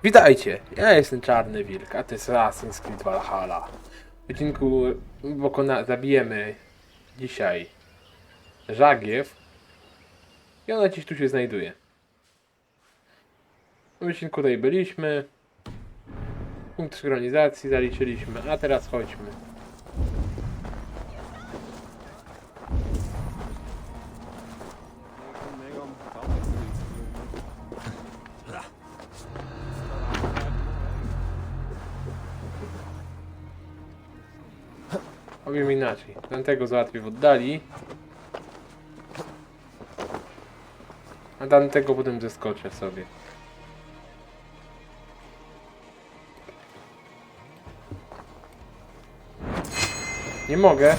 Witajcie, ja jestem Czarny Wilk, a to jest Assassin's Creed Valhalla. W odcinku zabijemy dzisiaj Żagiew i ona gdzieś tu się znajduje. W odcinku tutaj byliśmy, punkt synchronizacji zaliczyliśmy, a teraz chodźmy. Powiem inaczej, tamtego załatwię w oddali, a tamtego potem zeskoczę sobie. Nie mogę.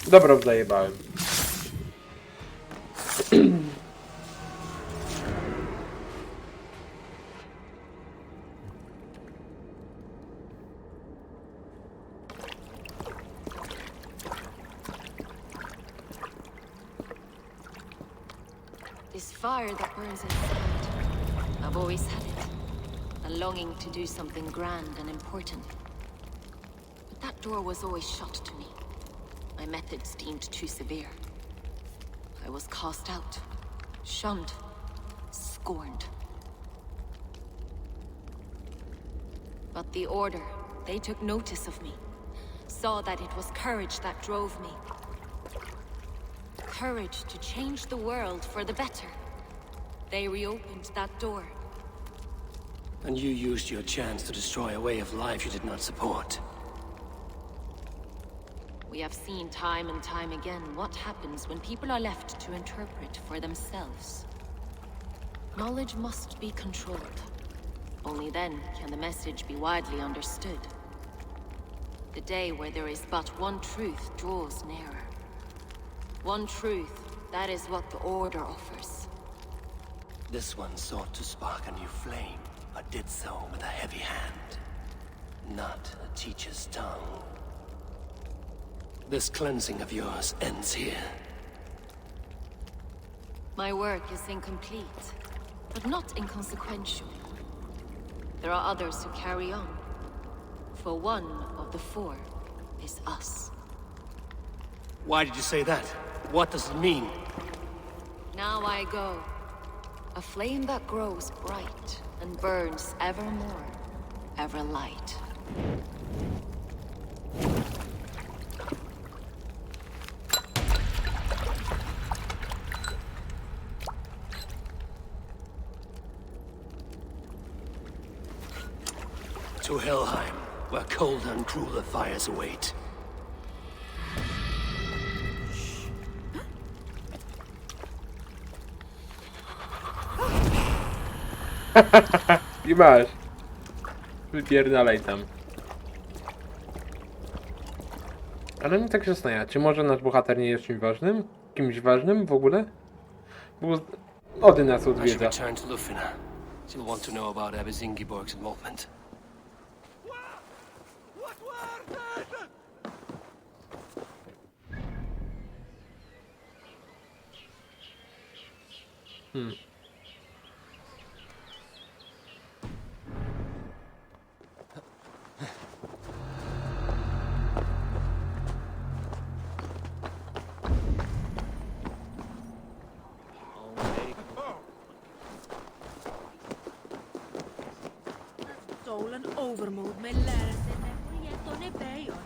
Dobra, zajebałem. This fire that burns inside, I've always had it. A longing to do something grand and important. But that door was always shut to me. My methods deemed too severe. I was cast out, shunned, scorned. But the Order, they took notice of me. Saw that it was courage that drove me. Courage to change the world for the better. They reopened that door. And you used your chance to destroy a way of life you did not support. We have seen time and time again what happens when people are left to interpret for themselves. Knowledge must be controlled. Only then can the message be widely understood. The day where there is but one truth draws nearer. One truth, that is what the Order offers. This one sought to spark a new flame, but did so with a heavy hand. Not a teacher's tongue. This cleansing of yours ends here. My work is incomplete, but not inconsequential. There are others who carry on. For one of the four is us. Why did you say that? What does it mean? Now I go. A flame that grows bright and burns evermore, ever light. To Helheim, where colder and crueler fires await. I masz. Wypierdalaj tam. Ale mnie tak się zastanawia, czy może nasz bohater nie jest czymś ważnym? Kimś ważnym w ogóle? Bo Ody nas I should odwiedza. return to Lufina. She'll want to know about Abbess Ingeborg's involvement. Stolen overmoed med lärarsinne och gett henne böjor.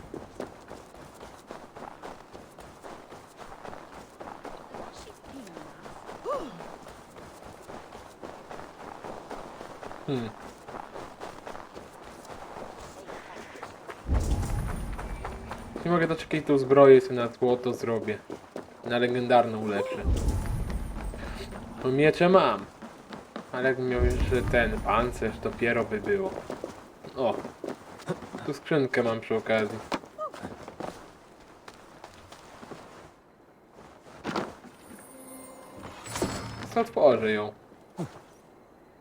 Nie mogę doczekać tą zbroję, sobie na złoto zrobię. Na legendarną ulepszę. Bo miecze mam. Ale jakbym miał jeszcze ten pancerz, dopiero by było. O, Tu skrzynkę mam przy okazji. Co otworzę ją?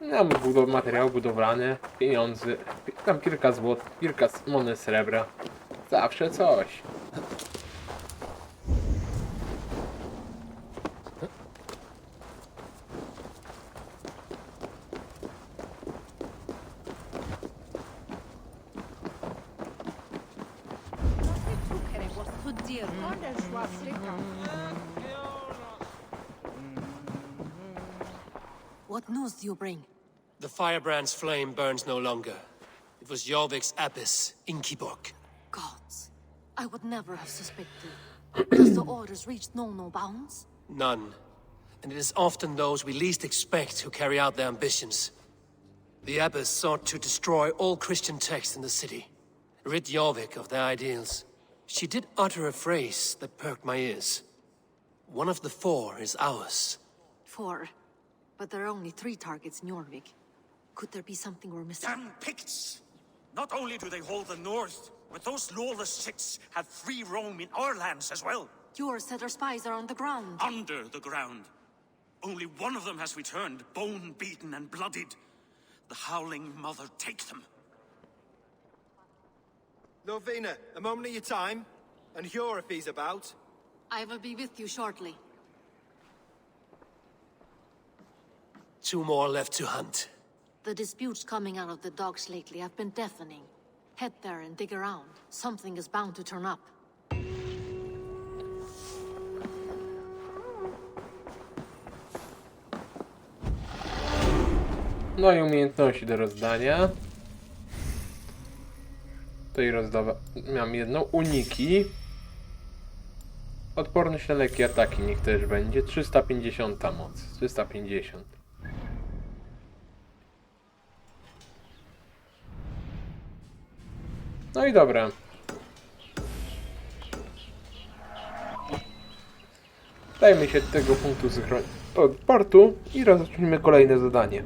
Mam materiał budowlany, pieniądze, tam kilka złotych, kilka monet srebra. Zawsze coś. What news do you bring? The firebrand's flame burns no longer. It was Jorvik's abbess, Inkiborg. Gods, I would never have suspected. Does the orders reach no bounds? None. And it is often those we least expect who carry out their ambitions. The abbess sought to destroy all Christian texts in the city, rid Jorvik of their ideals. She did utter a phrase that perked my ears. One of the 4 is ours. 4. But there are only 3 targets in Jorvik. Could there be something we're missing? Damn Picts! Not only do they hold the north, but those lawless sects have free roam in our lands as well. Yours said our spies are on the ground. Under the ground. Only one of them has returned, bone-beaten and bloodied. The Howling Mother take them. Lovina, a moment of your time, and Hjor if he's about. I will be with you shortly. 2 more left to hunt. The disputes coming out of the docks lately have been deafening. Head there and dig around. Something is bound to turn up. No i umiejętności do rozdania. Tutaj mam jedną. Uniki. Odporność na lekkie ataki niech też będzie. 350 moc. 350. No i dobra. Dajmy się do tego punktu od portu i rozpocznijmy kolejne zadanie.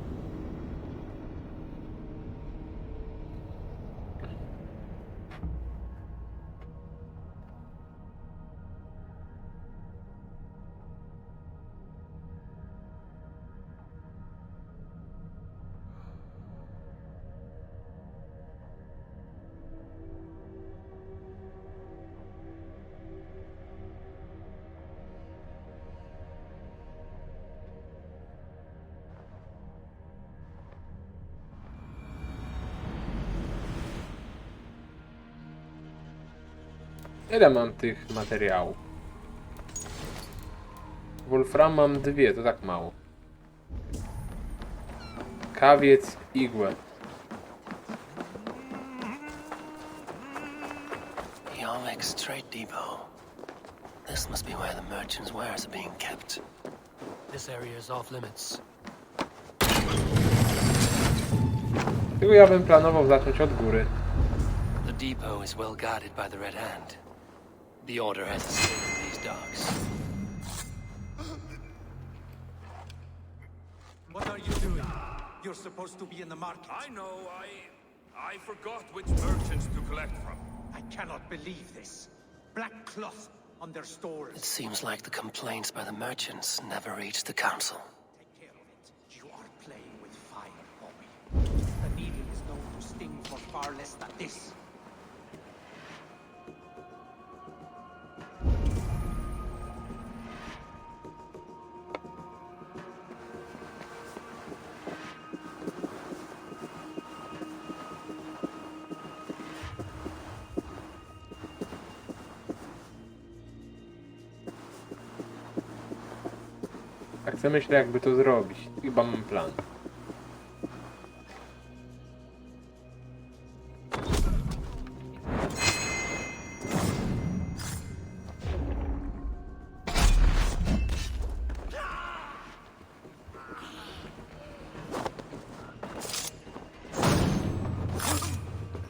Ile mam tych materiałów? Wolfram mam 2, to tak mało. Kawiec, igłę. Jorvik's trade depot. This must be where the merchants' wares are being kept. This area is off limits. Tylko ja bym planował zacząć od góry. The depot is well guarded by the Red Hand. The Order has a stake in these docks. What are you doing? You're supposed to be in the market. I know, I forgot which merchants to collect from. I cannot believe this. Black cloth on their It stores. seems like the complaints by the merchants never reached the council. Take care of it. You are playing with fire, boy. The needle is known to sting for far less than this. Tak sobie myślę, jakby to zrobić. Chyba mam plan.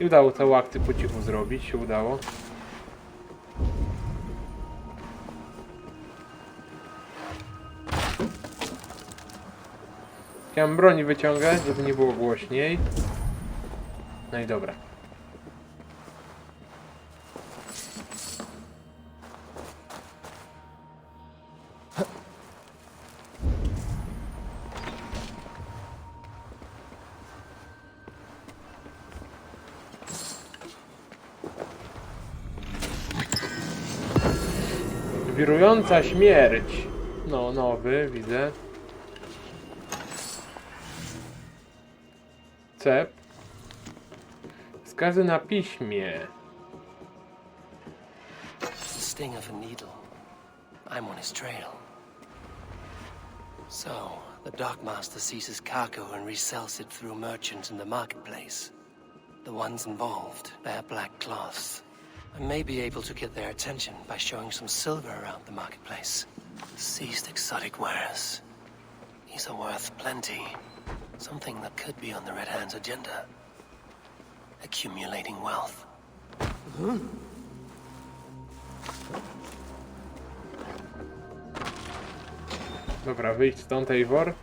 I udało całą akcję po cichu zrobić, się udało. Chciałem broni wyciągać, żeby nie było głośniej. No i dobra. Wirująca śmierć. No, nowy, widzę. Cep. Wskazy na piśmie. The sting of a needle. I'm on his trail. So, the Dockmaster seizes cargo and resells it through merchants in the marketplace. The ones involved bear black cloths. I may be able to get their attention by showing some silver around the marketplace. Seized exotic wares. These are worth plenty. Something that could be on the Red Hand's agenda. Accumulating wealth. Dobra, wyjdź stąd, Eivor.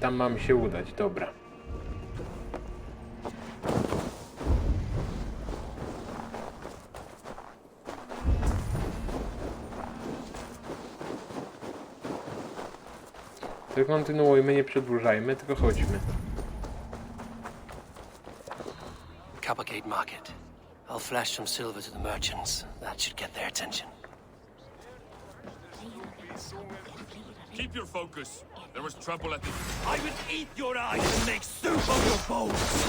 Tam mamy się udać, dobra. To kontynuujmy, nie przedłużajmy, tylko chodźmy. Coppergate Market. I'll flash some silver to the merchants. That should get their attention. Keep your focus. There was trouble at the... I would eat your eyes and make soup of your bones!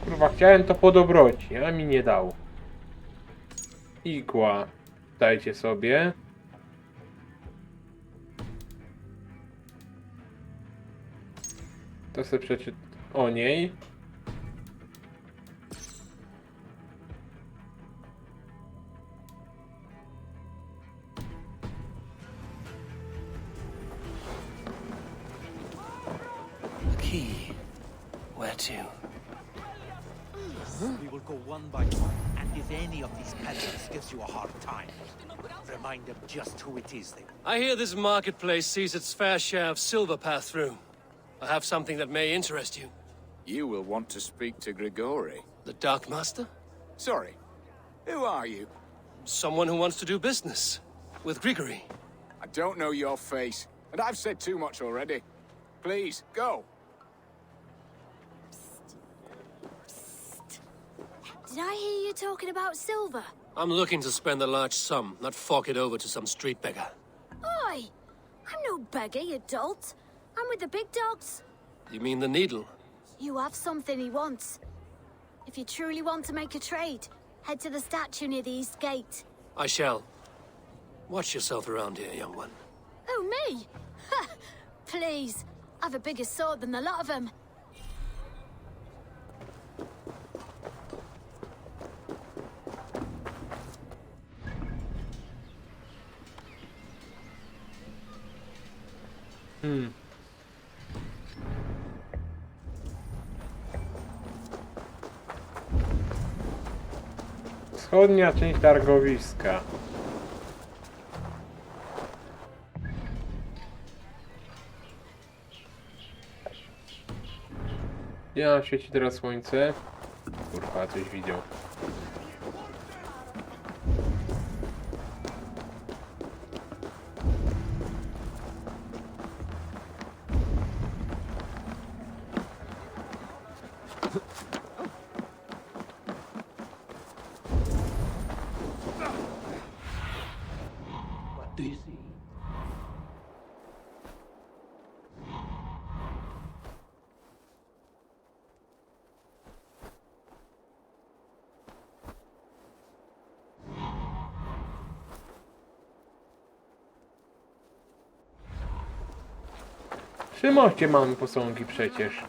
Kurwa, chciałem to po dobroci, a mi nie dał. Igła. Dajcie sobie. To sobie przeczytam o niej. A key. Where to? We will go one by one, and if any of these peasants gives you a hard time, remind them just who it is they... I hear this marketplace sees its fair share of silver pass through. I have something that may interest you. You will want to speak to Grigori. The Dark Master? Sorry, who are you? Someone who wants to do business. With Grigory. I don't know your face, and I've said too much already. Please, go. Did I hear you talking about silver? I'm looking to spend a large sum, not fork it over to some street beggar. Oi! I'm no beggar, you dolt. I'm with the big dogs. You mean the needle? You have something he wants. If you truly want to make a trade, head to the statue near the east gate. I shall. Watch yourself around here, young one. Oh, me? Ha! Please. I've a bigger sword than the lot of them. Wschodnia część targowiska. Gdzie nam świeci teraz słońce? Kurwa, coś widział. What do you see? Przy moście mamy posągi przecież.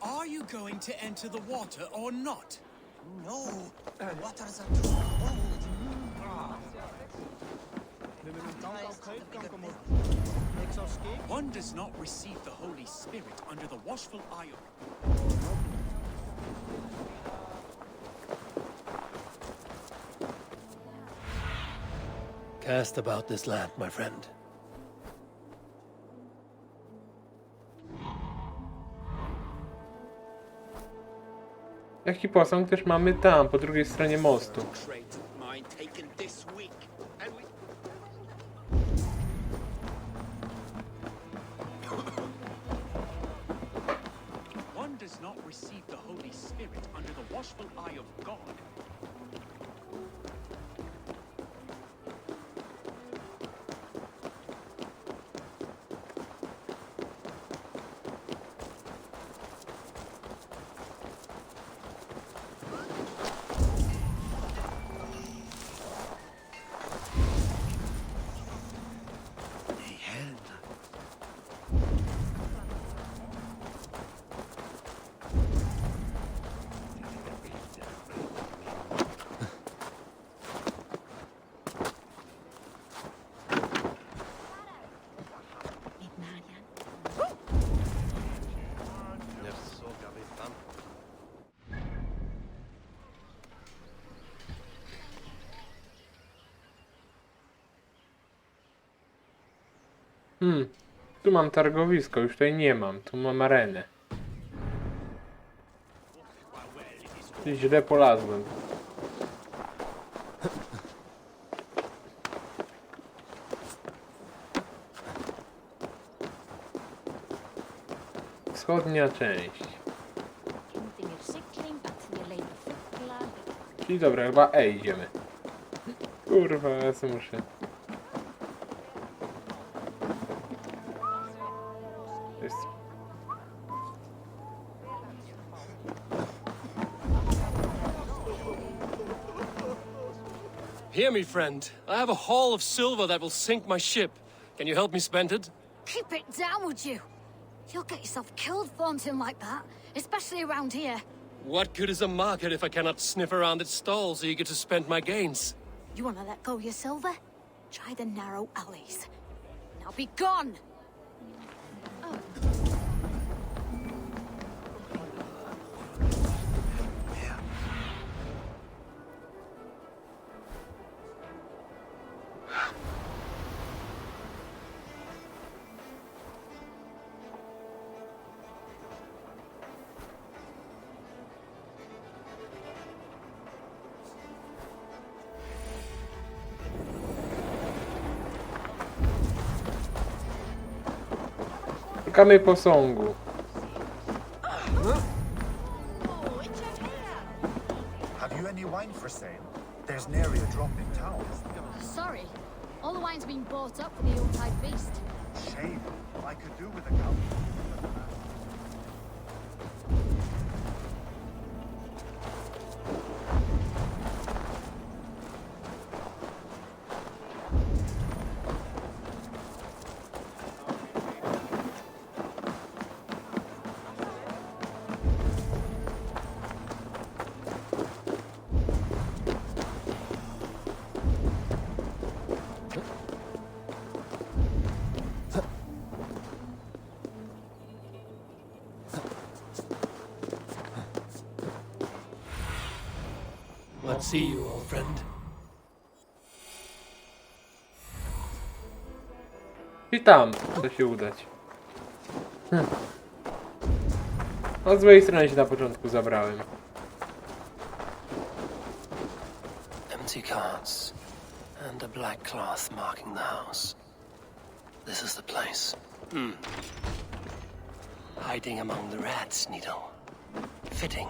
Are you going to enter the water or not? No, the waters are too cold. One does not receive the Holy Spirit under the watchful eye of... Cast about this land, my friend. Jaki posąg też mamy tam, po drugiej stronie mostu. One does not receive the Holy Spirit under the watchful eye of God. Tu mam targowisko, już tutaj nie mam. Tu mam arenę. Źle polazłem. Wschodnia część. Czyli dobra, chyba idziemy. Kurwa, ja sobie muszę. Jest. Hear me, friend. I have a haul of silver that will sink my ship. Can you help me spend it? Keep it down, would you? You'll get yourself killed flaunting like that, especially around here. What good is a market if I cannot sniff around its stalls eager to spend my gains? You want to let go of your silver? Try the narrow alleys. Now be gone! Szukamy posągu. Have you any wine for sale? There's nary a drop in town. Sorry. All the wine's been bought up for the Yuletide feast. Shame. I could do with a cup. Let's see you, old friend. I tam chce się udać. A z złej strony się na początku zabrałem. Empty carts and a black cloth marking the house. This is the place. Hiding among the rats, Needle. Fitting.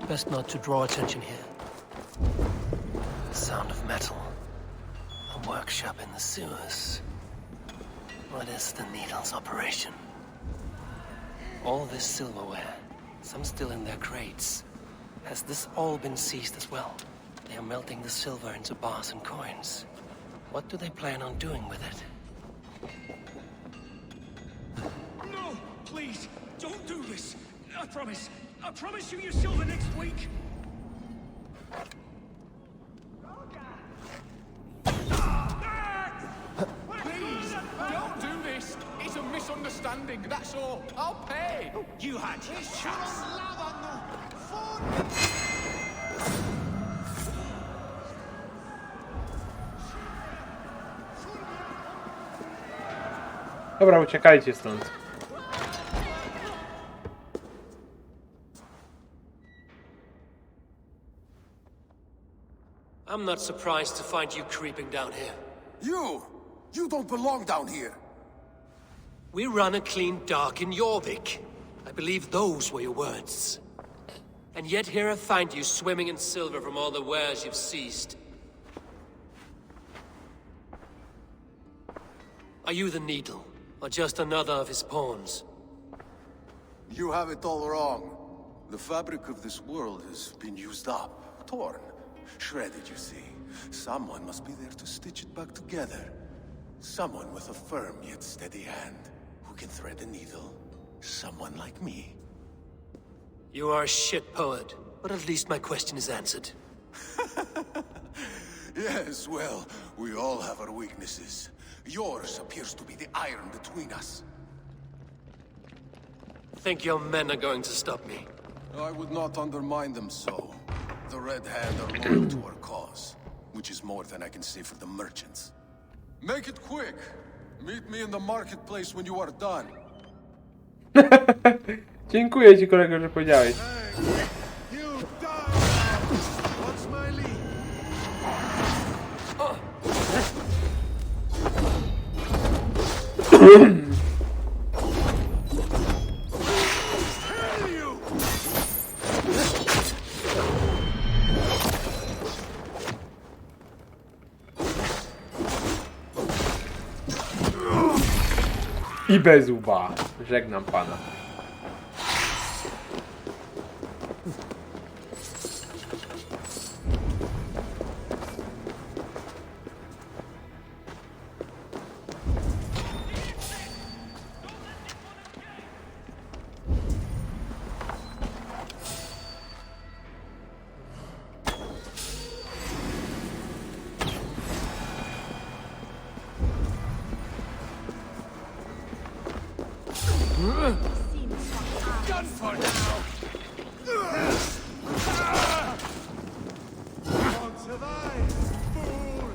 Best not to draw attention here. The sound of metal. A workshop in the sewers. What is the Needle's operation? All this silverware, some still in their crates. Has this all been seized as well? They are melting the silver into bars and coins. What do they plan on doing with it? No! Please! Don't do this! I promise! I promise you your silver next week! Please, don't do this. It's a misunderstanding, that's all. I'll pay. You had your chance! Dobra, uciekajcie stąd. I'm not surprised to find you creeping down here. You don't belong down here. We run a clean dock in Jorvik. I believe those were your words. And yet here I find you swimming in silver from all the wares you've seized. Are you the Needle, or just another of his pawns? You have it all wrong. The fabric of this world has been used up, torn, shredded, you see. Someone must be there to stitch it back together. Someone with a firm yet steady hand, who can thread a needle. Someone like me. You are a shit poet, but at least my question is answered. Yes, well, we all have our weaknesses. Yours appears to be the iron between us. Think your men are going to stop me? I would not undermine them so. The Red Hand are loyal to our cause, which is more than I can say for the merchants. Make it quick. Meet me in the marketplace when you are done. Dziękuję ci, kolego, że powiedziałeś. I bez łba. Żegnam pana. Done for now! Won't survive, fool!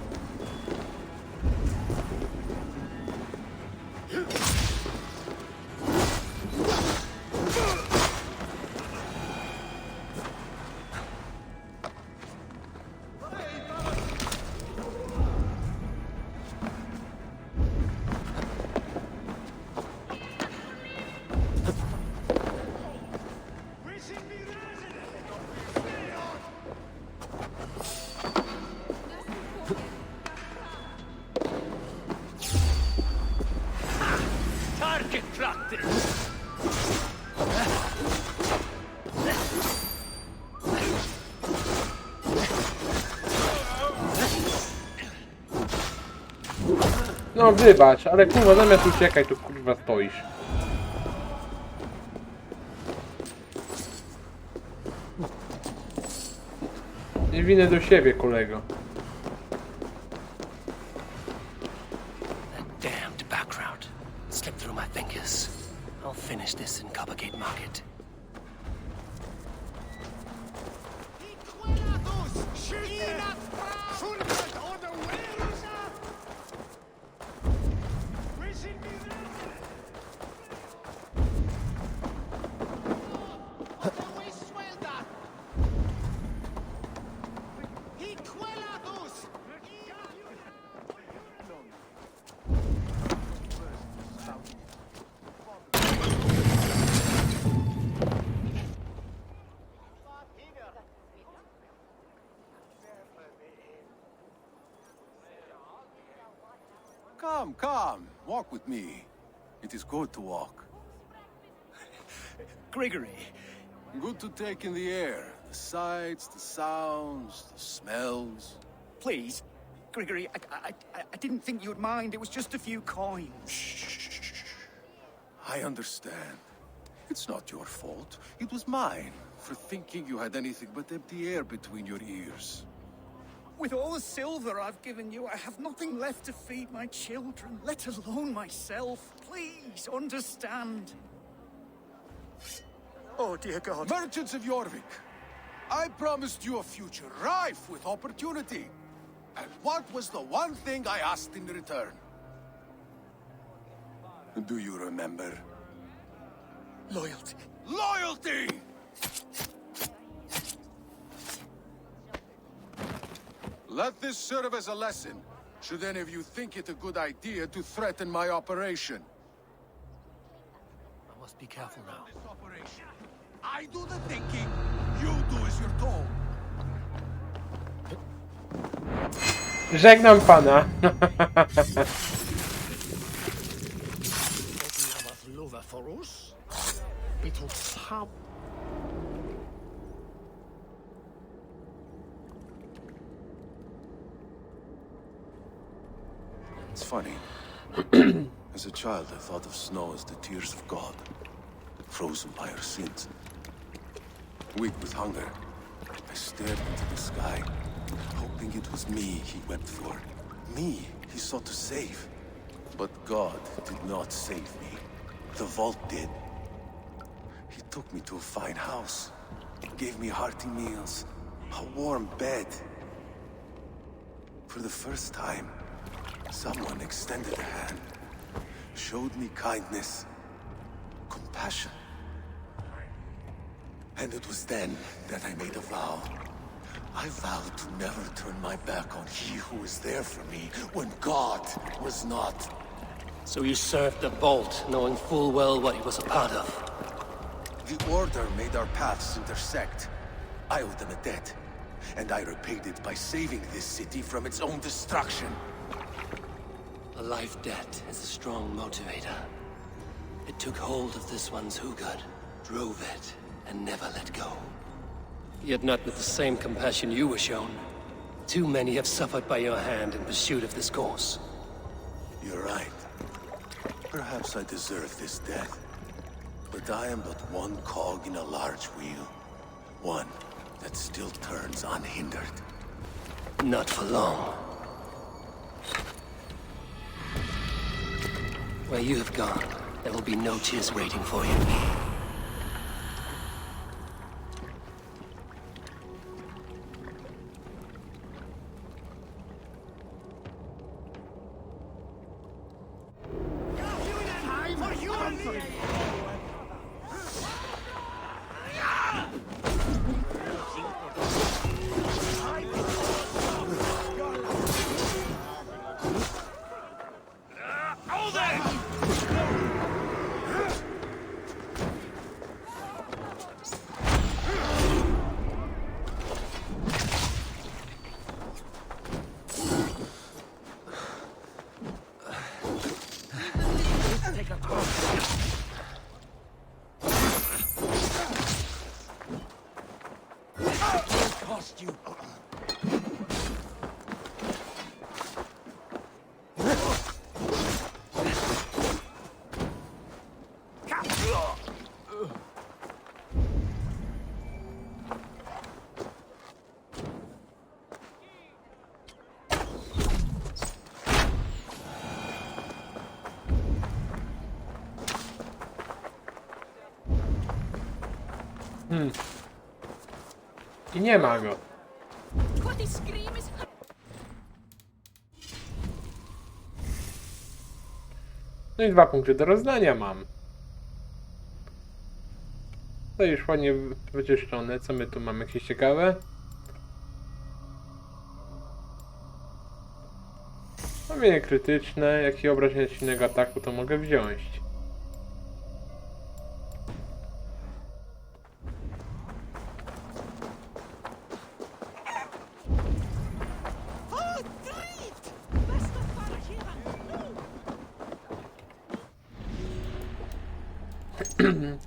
Target practice! No wybacz, ale kurwa, zamiast uciekaj, to kurwa stoisz. Nie winę do siebie, kolego. That damned back route slipped through my fingers. I'll finish this in Coppergate Market. Come, come. Walk with me. It is good to walk. Gregory. Good to take in the air. The sights, the sounds, the smells. Please. Gregory, I didn't think you'd mind. It was just a few coins. Shh. I understand. It's not your fault. It was mine, for thinking you had anything but empty air between your ears. With all the silver I've given you, I have nothing left to feed my children, let alone myself. Please, understand. Oh, dear God. Merchants of Jorvik, I promised you a future rife with opportunity. And what was the one thing I asked in return? Do you remember? Loyalty. Loyalty! Let this serve as a lesson, should any of you think it a good idea to threaten my operation. I must be careful now. I do the thinking, you do as you're told. Żegnam pana. It's funny. As a child, I thought of snow as the tears of God, frozen by our sins. Weak with hunger, I stared into the sky, hoping it was me he wept for. Me he sought to save. But God did not save me. The vault did. He took me to a fine house, gave me hearty meals, a warm bed. For the first time, someone extended a hand, showed me kindness, compassion. And it was then that I made a vow. I vowed to never turn my back on he who was there for me when God was not. So you served the Vault, knowing full well what he was a part of. The Order made our paths intersect. I owed them a debt, and I repaid it by saving this city from its own destruction. A life debt is a strong motivator. It took hold of this one's Hugad, drove it, and never let go. Yet not with the same compassion you were shown. Too many have suffered by your hand in pursuit of this cause. You're right. Perhaps I deserve this death. But I am but one cog in a large wheel. One that still turns unhindered. Not for long. Where you have gone, there will be no tears waiting for you. I nie ma go. No i 2 punkty do rozdania mam. To już ładnie wyczyszczone. Co my tu mamy? Jakieś ciekawe? Promienie krytyczne. Jakie obrażenia silnego ataku to mogę wziąć?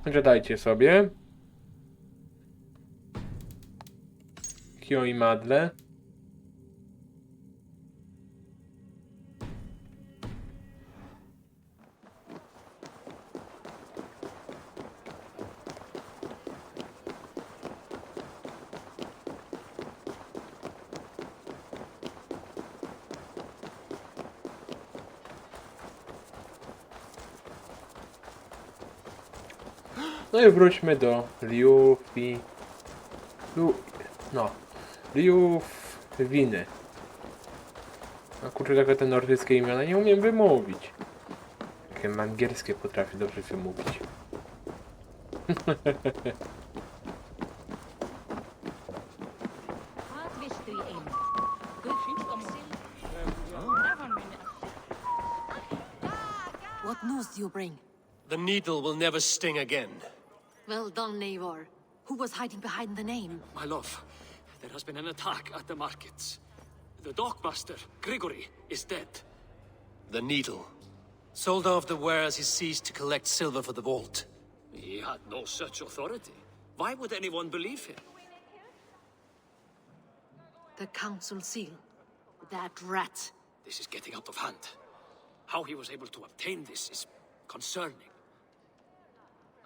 Gadajcie sobie. Kio i Madle. No i wróćmy do Liufwiny. A kurczę, takie te nordyckie imiona nie umiem wymówić. Jakie angielskie potrafię dobrze wymówić. What news do you bring? The needle will never sting again. Well done, Eivor. Who was hiding behind the name? My love, there has been an attack at the markets. The dockmaster, Grigory, is dead. The needle. Sold off the wares he seized to collect silver for the vault. He had no such authority. Why would anyone believe him? The council seal. That rat. This is getting out of hand. How he was able to obtain this is concerning.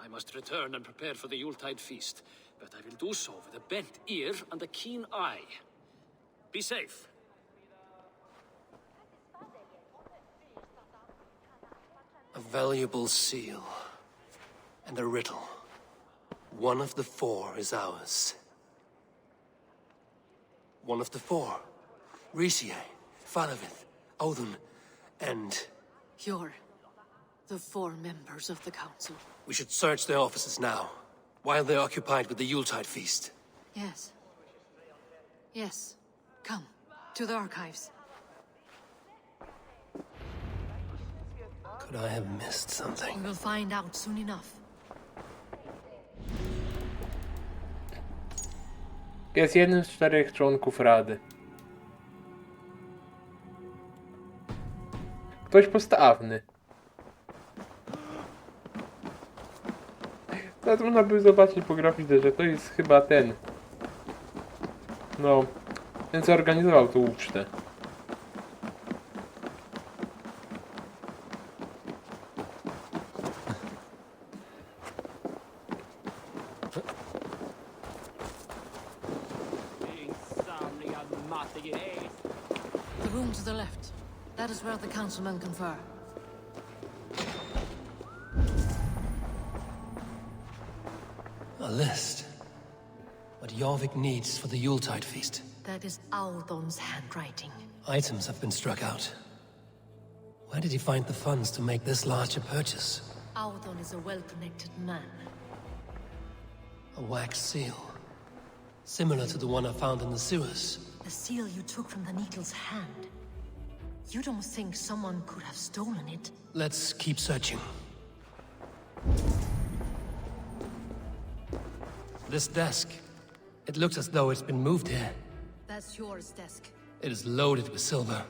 I must return and prepare for the Yuletide feast, but I will do so with a bent ear and a keen eye. Be safe. A valuable seal. And a riddle. One of the four is ours. One of the four. Risie, Falavith, Odin, and... You're the four members of the council. We should search their offices now, while they're occupied with the Yuletide feast. Yes. Yes. Come, to the archives. Could I have missed something? We will find out soon enough. Jest jednym z 4 członków Rady. Ktoś postawny. Teraz można by zobaczyć po grafice, że to jest chyba ten. No, ten co organizował tą ucztę. The room to the left. That is where the councilmen confer. A list. What Jorvik needs for the Yuletide feast. That is Audon's handwriting. Items have been struck out. Where did he find the funds to make this large a purchase? Audon is a well-connected man. A wax seal. Similar to the one I found in the sewers. The seal you took from the needle's hand. You don't think someone could have stolen it? Let's keep searching. This desk. It looks as though it's been moved here. That's yours, desk. It is loaded with silver.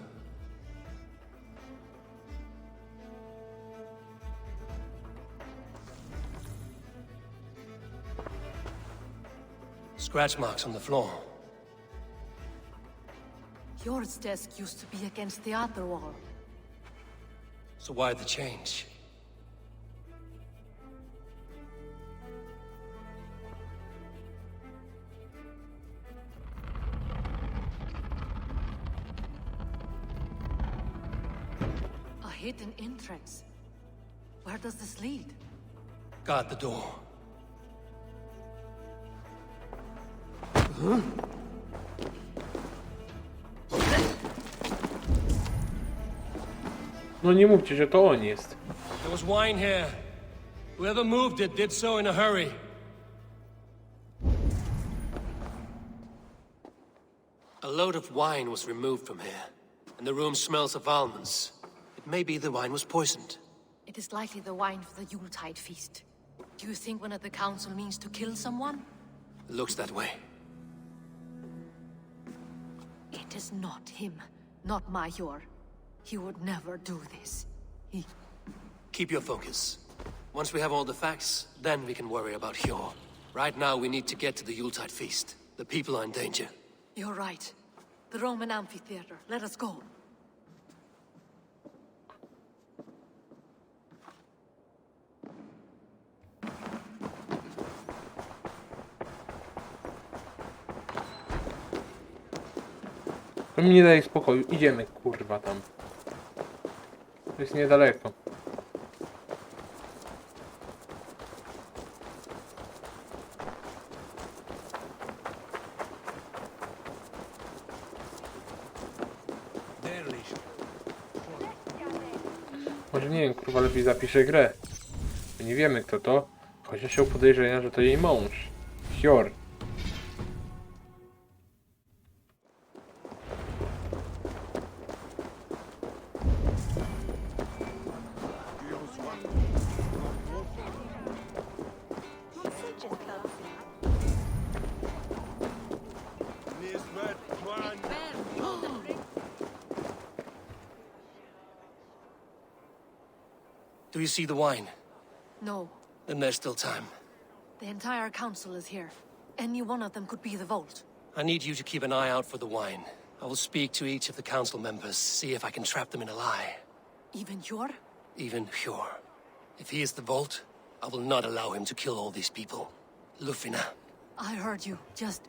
Scratch marks on the floor. Yours desk used to be against the other wall. So why the change? A hidden entrance. Where does this lead? Guard the door. No nie mówcie, że to on jest. There was wine here. Whoever moved it did so in a hurry. A load of wine was removed from here, and the room smells of almonds. It may be the wine was poisoned. It is likely the wine for the Yuletide feast. Do you think one of the council means to kill someone? Looks that way. It is not him, not Major. He would never do this. Keep your focus. Once we have all the facts, then we can worry about Hjor. Right now, we need to get to the Yuletide feast. The people are in danger. You're right. The Roman amphitheater. Let us go. To mi nie daje spokoju. Idziemy, kurwa, tam. To jest niedaleko. Może nie wiem, kurwa, lepiej zapiszę grę. My nie wiemy, kto to. Chociaż się podejrzenia, że to jej mąż. Hjor. Do you see the wine? No. Then there's still time. The entire council is here. Any one of them could be the vault. I need you to keep an eye out for the wine. I will speak to each of the council members, see if I can trap them in a lie. Even Hjor? Even Hjor. If he is the vault, I will not allow him to kill all these people. Lufina. I heard you. Just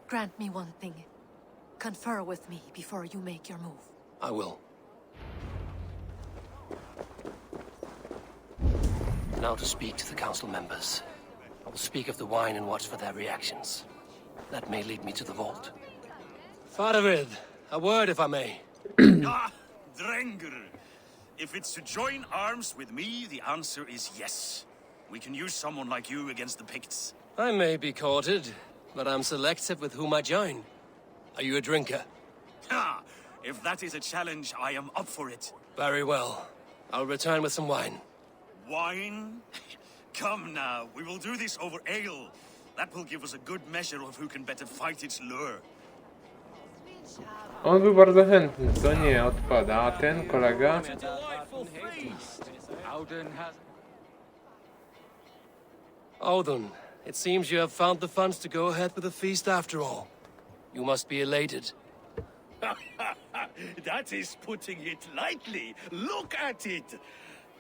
grant me one thing. Confer with me before you make your move. I will. Now to speak to the council members. I will speak of the wine and watch for their reactions. That may lead me to the vault. Faravid, a word if I may. Ah, Drenger. If it's to join arms with me, the answer is yes. We can use someone like you against the Picts. I may be courted, but I'm selective with whom I join. Are you a drinker? Ha! If that is a challenge, I am up for it. Very well. I'll return with some wine. Wine? Come now, we will do this over ale. That will give us a good measure of who can better fight its lure. On był bardzo chętny, to nie odpada, a ten kolega... Odin, it seems you have found the funds to go ahead with the feast after all. You must be elated. That is putting it lightly. Look at it.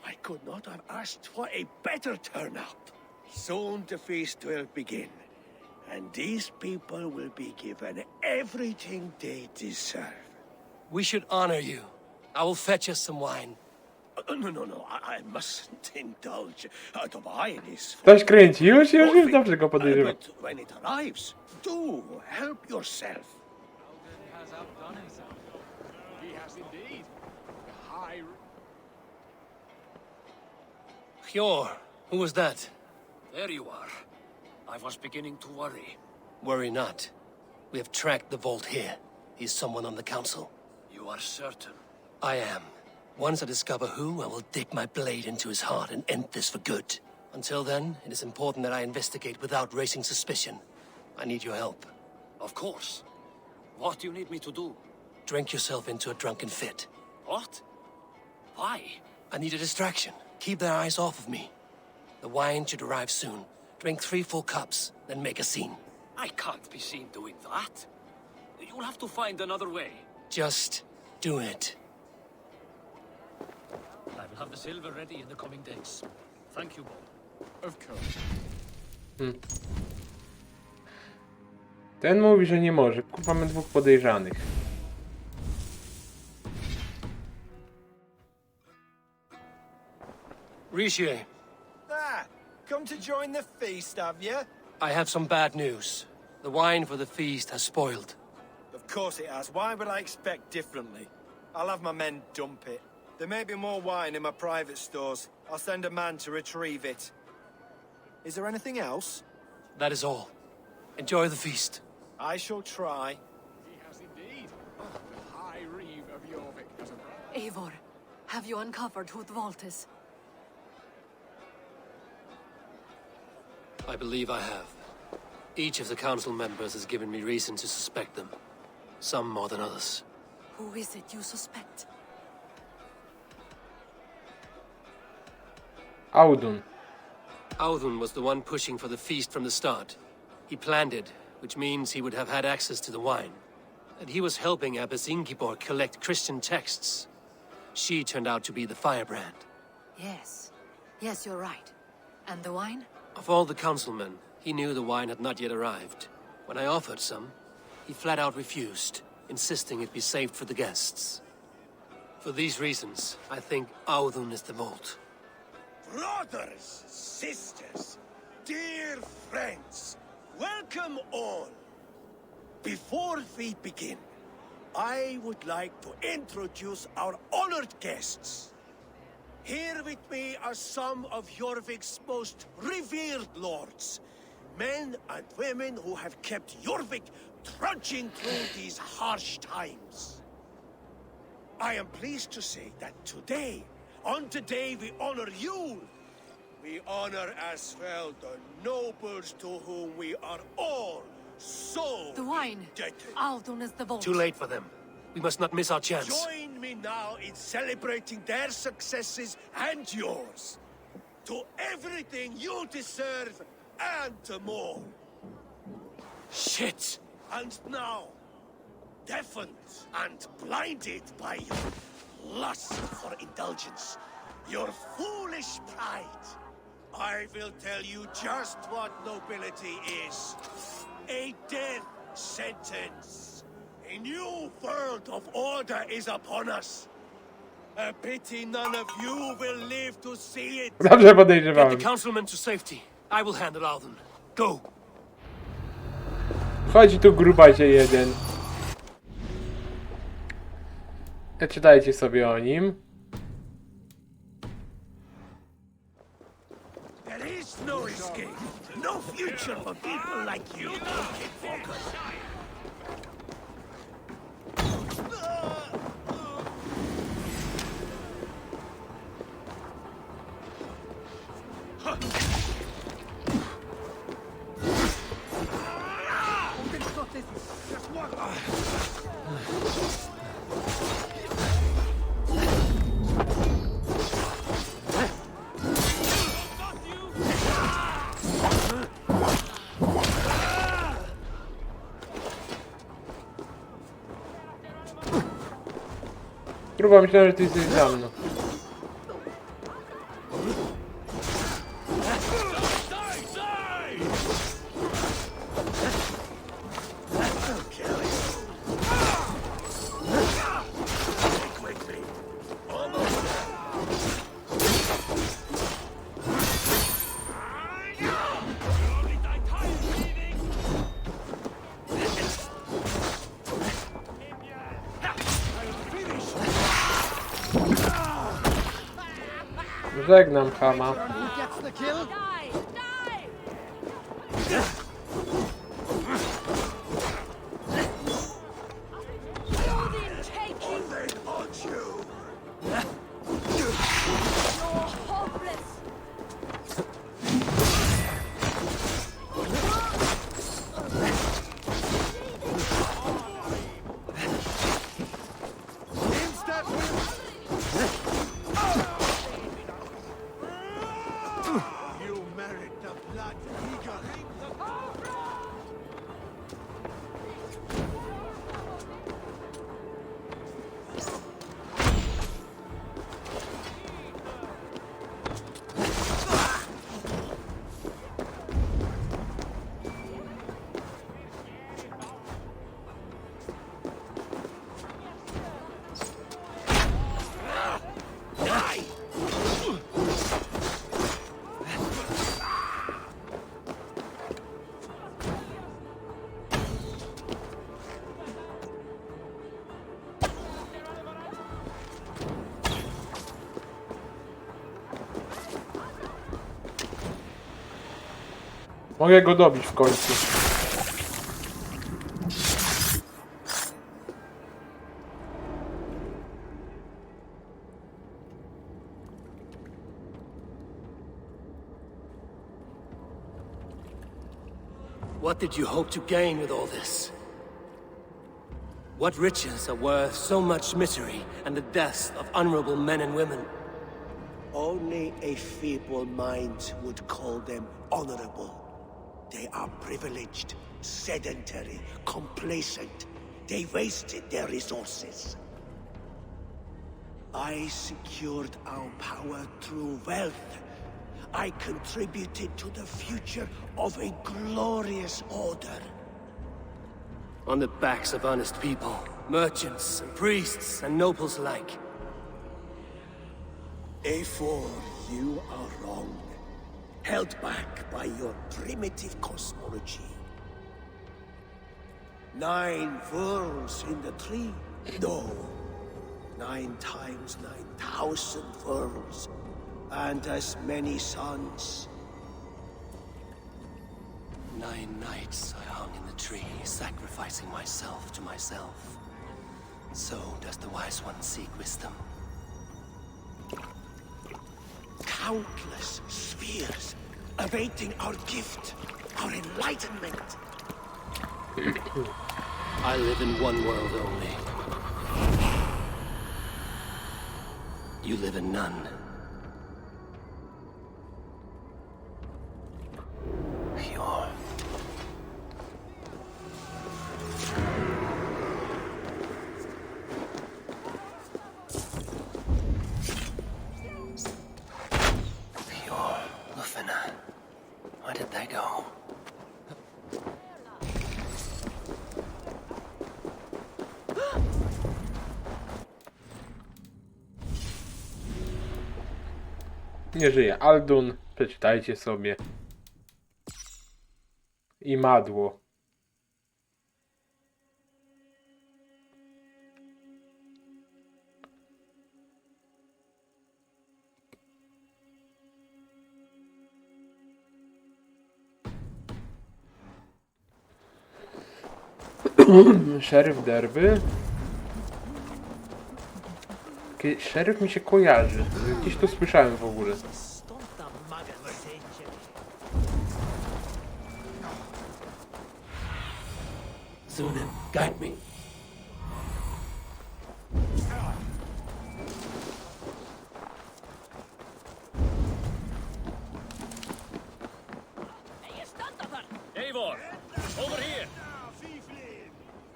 I could not have asked for a better turnout. Soon the feast will begin, and these people will be given everything they deserve. We should honor you. I will fetch us some wine. No, I mustn't indulge. The wine is... Ktoś kręci, już dobrze go podejrzewam. But when it arrives, do help yourself. He has indeed. High... Hjor, who was that? There you are. I was beginning to worry. Worry not. We have tracked the vault here. He's someone on the council. You are certain? I am. Once I discover who, I will dig my blade into his heart and end this for good. Until then, it is important that I investigate without raising suspicion. I need your help. Of course. What do you need me to do? Drink yourself into a drunken fit. What? Why? I need a distraction. Keep their eyes off of me. The wine should arrive soon. Drink 3 full cups, then make a scene. I can't be seen doing that. You'll have to find another way. Just do it. I will have the silver ready in the coming days. Thank you, Bob. Of course. Ten mówi, że nie może. Mamy 2 podejrzanych. Rishi. Come to join the feast, have you? I have some bad news. The wine for the feast has spoiled. Of course it has. Why would I expect differently? I'll have my men dump it. There may be more wine in my private stores. I'll send a man to retrieve it. Is there anything else? That is all. Enjoy the feast. I shall try. He has indeed. The High Reeve of Jorvik has arrived. Eivor, have you uncovered who the vault is? I believe I have. Each of the council members has given me reason to suspect them. Some more than others. Who is it you suspect? Audun. Audun was the one pushing for the feast from the start. He planned it, which means he would have had access to the wine. And he was helping Abbess Ingeborg collect Christian texts. She turned out to be the firebrand. Yes. Yes, you're right. And the wine? Of all the councilmen, he knew the wine had not yet arrived. When I offered some, he flat out refused, insisting it be saved for the guests. For these reasons, I think Audun is the vault. Brothers, sisters, dear friends, welcome all. Before we begin, I would like to introduce our honored guests. Here with me are some of Jorvik's most revered lords, men and women who have kept Jorvik trudging through these harsh times. I am pleased to say that today, on the day we honor you, we honor as well the nobles to whom we are all so The wine. indebted. Audun is the vault. Too late for them. We must not miss our chance. Join me now in celebrating their successes and yours. To everything you deserve and more. Shit! And now, deafened and blinded by your lust for indulgence, your foolish pride, I will tell you just what nobility is. A death sentence. A new world of order is upon us. A pity none of you will live to see it. Zawsze Get podejrzewałem. the councilman to safety. I will handle Audun. Go! Chodzi tu grubazie jeden. Czytajcie sobie o nim. There is no escape, no future for people like you. Focus. Gruba, myślałem, że ty jesteś za mną. Żegnam, chama. Mogę go dobić w końcu. What did you hope to gain with all this? What riches are worth so much misery and the deaths of honorable men and women? Only a feeble mind would call them honorable. They are privileged, sedentary, complacent. They wasted their resources. I secured our power through wealth. I contributed to the future of a glorious order. On the backs of honest people, merchants and priests and nobles alike. A4, you are wrong. Held back by your primitive cosmology. 9 worlds in the tree? No. 9 times 9,000 worlds. And as many suns. 9 nights I hung in the tree, sacrificing myself to myself. So does the wise one seek wisdom. Countless spheres, awaiting our gift, our enlightenment. I live in one world only. You live in none. Pure. Where did they go? Nie żyje Aldun, przeczytajcie sobie. I madło. Szeryf Derby. Szeryf mi się kojarzy. Gdzieś to słyszałem w ogóle. Sunan, guide me. Eivor, over here.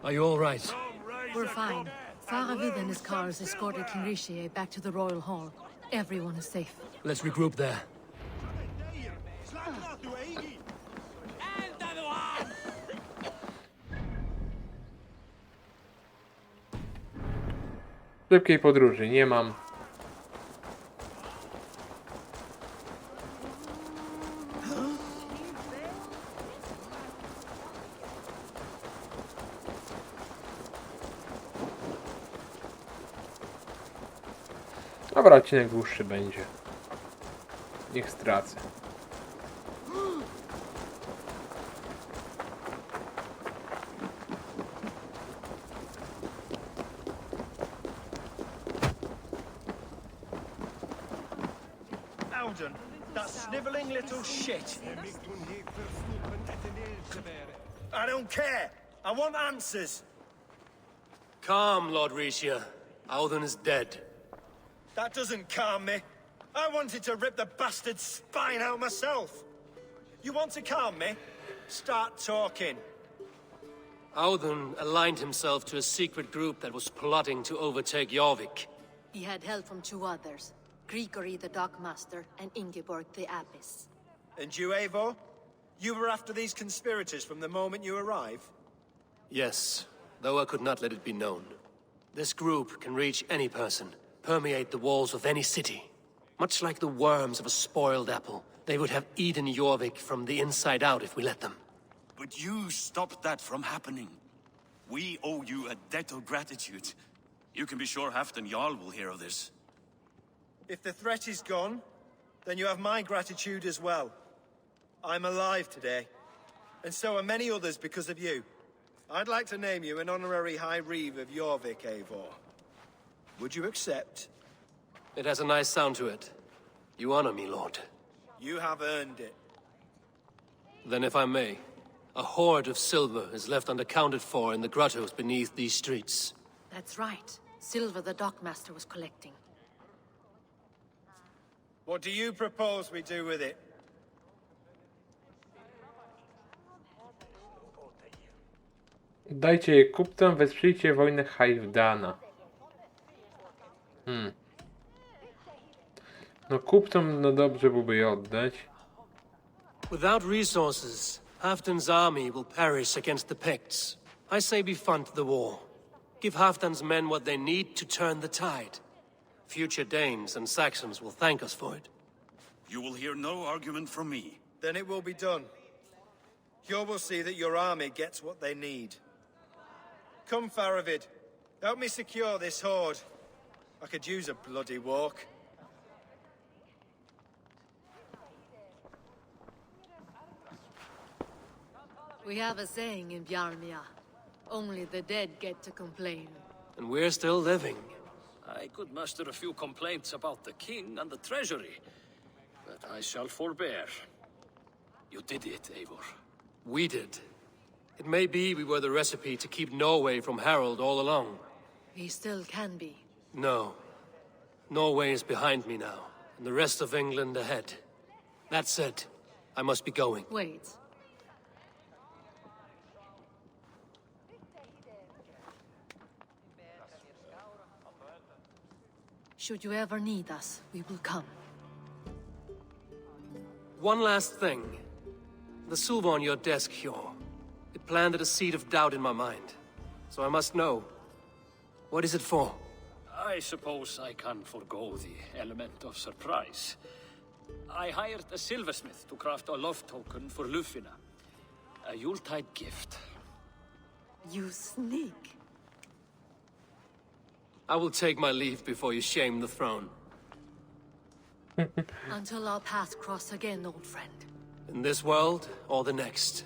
Are you all right? We're fine. Faravid and his cars escorted King Rishi back to the Royal Hall. Everyone is safe. Let's regroup there. Szybkiej podróży nie mam. Dobra, odcinek dłuższy będzie. Niech stracę. Alden, that sniveling little shit. I don't care. I want answers. Calm, Lord Rishia. Alden is dead. That doesn't calm me. I wanted to rip the bastard's spine out myself. You want to calm me? Start talking. Alden aligned himself to a secret group that was plotting to overtake Jorvik. He had help from 2 others. Grigory the Dockmaster and Ingeborg the Abbess. And you, Eivor? You were after these conspirators from the moment you arrived? Yes, though I could not let it be known. This group can reach any person, permeate the walls of any city. Much like the worms of a spoiled apple, they would have eaten Jorvik from the inside out if we let them. But you stopped that from happening. We owe you a debt of gratitude. You can be sure Halfdan Jarl will hear of this. If the threat is gone, then you have my gratitude as well. I'm alive today, and so are many others because of you. I'd like to name you an honorary High Reeve of Jorvik, Eivor. Would you accept? It has a nice sound to it. You honor me, Lord. You have earned it. Then if I may, a hoard of silver is left unaccounted for in the grottos beneath these streets. That's right. Silver the Dockmaster was collecting. What do you propose we do with it? Dajcie je kupcom, wesprzyjcie wojnę Halfdana. No kupcom, no dobrze byłoby je oddać. Without resources, Halfdan's army will perish against the Picts. I say we fund the war. Give Halfdan's men what they need to turn the tide. Future Danes and Saxons will thank us for it. You will hear no argument from me. Then it will be done. You will see that your army gets what they need. Come, Faravid. Help me secure this horde. I could use a bloody walk. We have a saying in Bjarmia. Only the dead get to complain. And we're still living. I could muster a few complaints about the king and the treasury, but I shall forbear. You did it, Eivor. We did. It may be we were the recipe to keep Norway from Harold all along. We still can be. No. Norway is behind me now, and the rest of England ahead. That said, I must be going. Wait. Should you ever need us, we will come. One last thing. The silver on your desk, Hjor. It planted a seed of doubt in my mind. So I must know. What is it for? I suppose I can forgo the element of surprise. I hired a silversmith to craft a love token for Lufina. A Yuletide gift. You sneak. I will take my leave before you shame the throne. Until our paths cross again, old friend. In this world, or the next.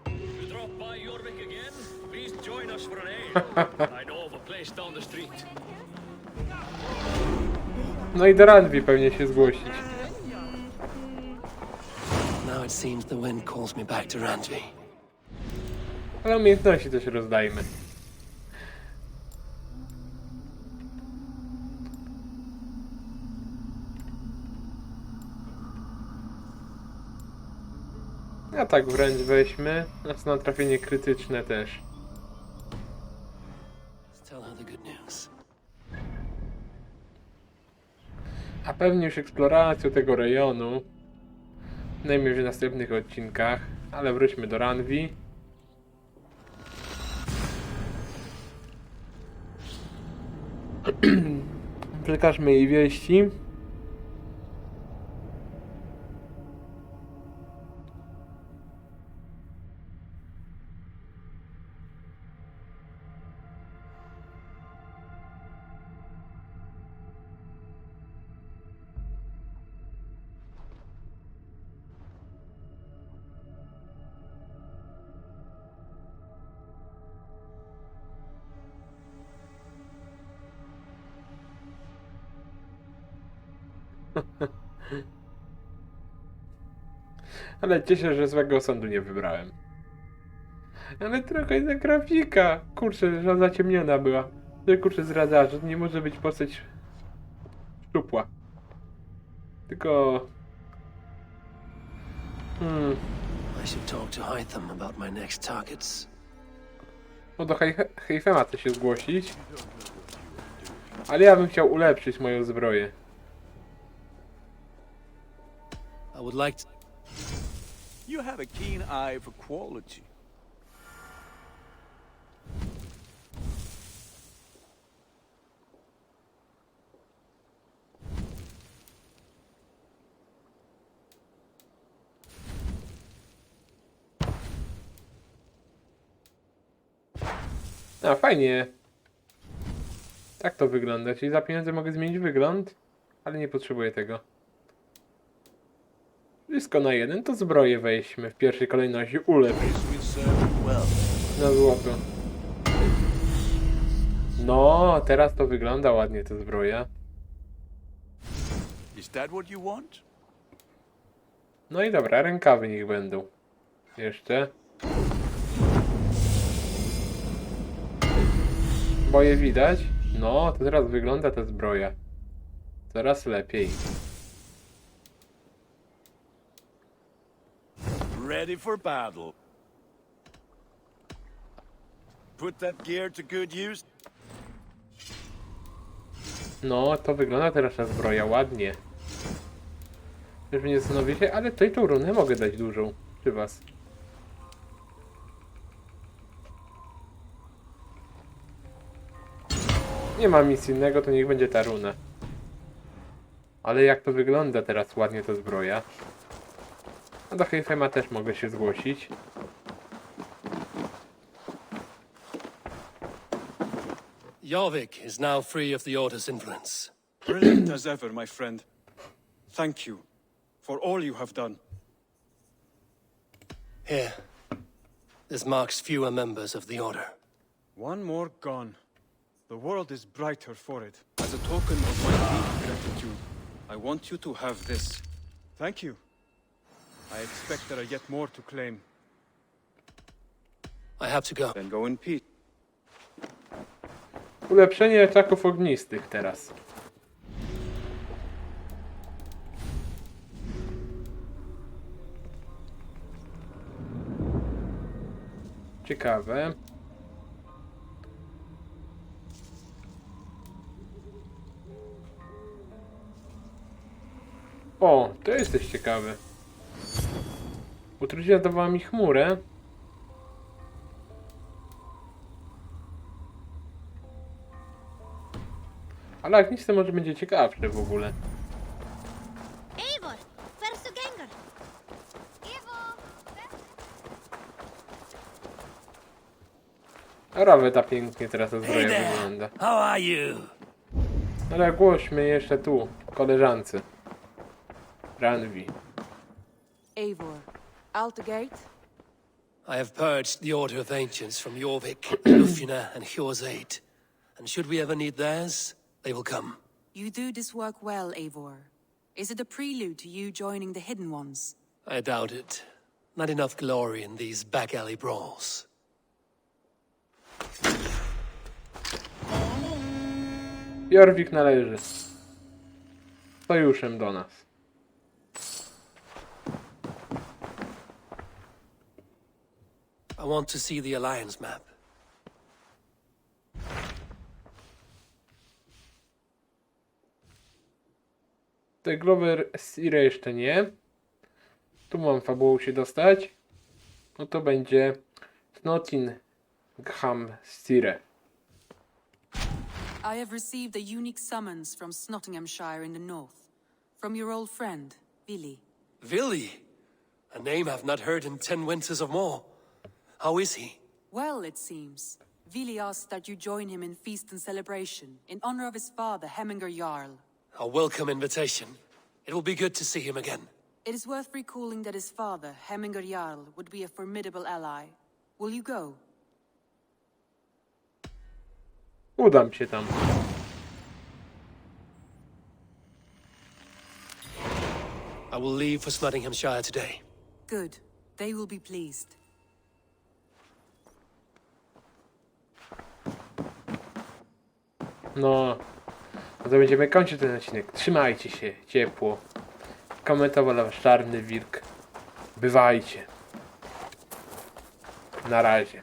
You drop by Jorvik again? Please join us for an ale. I know of a place down the street. No i do Randvi pewnie się zgłosić. Now it seems the wind calls me back to Randvi. Ale umiejętności też rozdajmy. A tak wręcz weźmy. Znaczy na trafienie krytyczne też. A pewnie już eksploracją tego rejonu. Najmniej w następnych odcinkach. Ale wróćmy do Randvi. Przekażmy jej wieści. Ale cieszę się, że złego sądu nie wybrałem. Ale trochę za grafika. Kurczę, że zaciemniona była. Że kurczę zdradza, że nie może być postać szczupła. Tylko... I should talk to Hytham about my next targets. No do Hythama chcę się zgłosić. Ale ja bym chciał ulepszyć moją zbroję. I would like to... You have a keen eye for quality. A, fajnie. Tak to wygląda. Czyli za pieniądze mogę zmienić wygląd, ale nie potrzebuję tego. Wszystko na jeden, to zbroję weźmy w pierwszej kolejności. Ulepsz. Na złoto. No, teraz to wygląda ładnie, ta zbroja. No i dobra, rękawy niech będą. Jeszcze. Boje widać? No, to teraz wygląda ta zbroja. Coraz lepiej. ready for battle. Put that gear to good use. No, to wygląda teraz ta zbroja ładnie. Już mnie zastanowicie, ale tutaj tą runę mogę dać dużą. Przy was. Nie mam nic innego, to niech będzie ta runa. Ale jak to wygląda teraz ładnie ta zbroja. A do Heifema też mogę się zgłosić. Jorvik is now free of the Order's influence. Brilliant as ever, my friend. Thank you for all you have done. Here. This marks fewer members of the Order. One more gone. The world is brighter for it. As a token of my deep gratitude, I want you to have this. Thank you. I expect there are yet more to claim. I have to go. Then go in peace. Ulepszenie ataków ognistych teraz. Ciekawe. O, to jesteś ciekawy. Utrudzina dawała mi chmurę. Ale ognisty może będzie ciekawszy w ogóle. Eivor, where's the ganger? Rowe ta pięknie teraz ta zbroja wygląda. How are you? Ale głośmy jeszcze tu, koleżance. Ranvi. Eivor, out the gate? I have purged the Order of Ancients from Jorvik, Lufina, and Hjor's aid. And should we ever need theirs, they will come. You do this work well, Eivor. Is it a prelude to you joining the Hidden Ones? I doubt it. Not enough glory in these back alley brawls. Jorvik należy. Sojuszem do nas. I want to see the Alliance map. Te Glover Sire jeszcze nie. Tu mam fabułą się dostać. No to będzie Nottingham Sire. I have received a unique summons from Nottinghamshire in the north. From your old friend, Vili. Vili? A name I've not heard in 10 winters or more. How is he? Well, it seems. Vili asked that you join him in feast and celebration, in honor of his father, Hemminger Jarl. A welcome invitation. It will be good to see him again. It is worth recalling that his father, Hemminger Jarl, would be a formidable ally. Will you go? Udam się tam. I will leave for Nottinghamshire today. Good. They will be pleased. No, to będziemy kończyć ten odcinek. Trzymajcie się ciepło. Komentował dla was Czarny Wilk. Bywajcie. Na razie.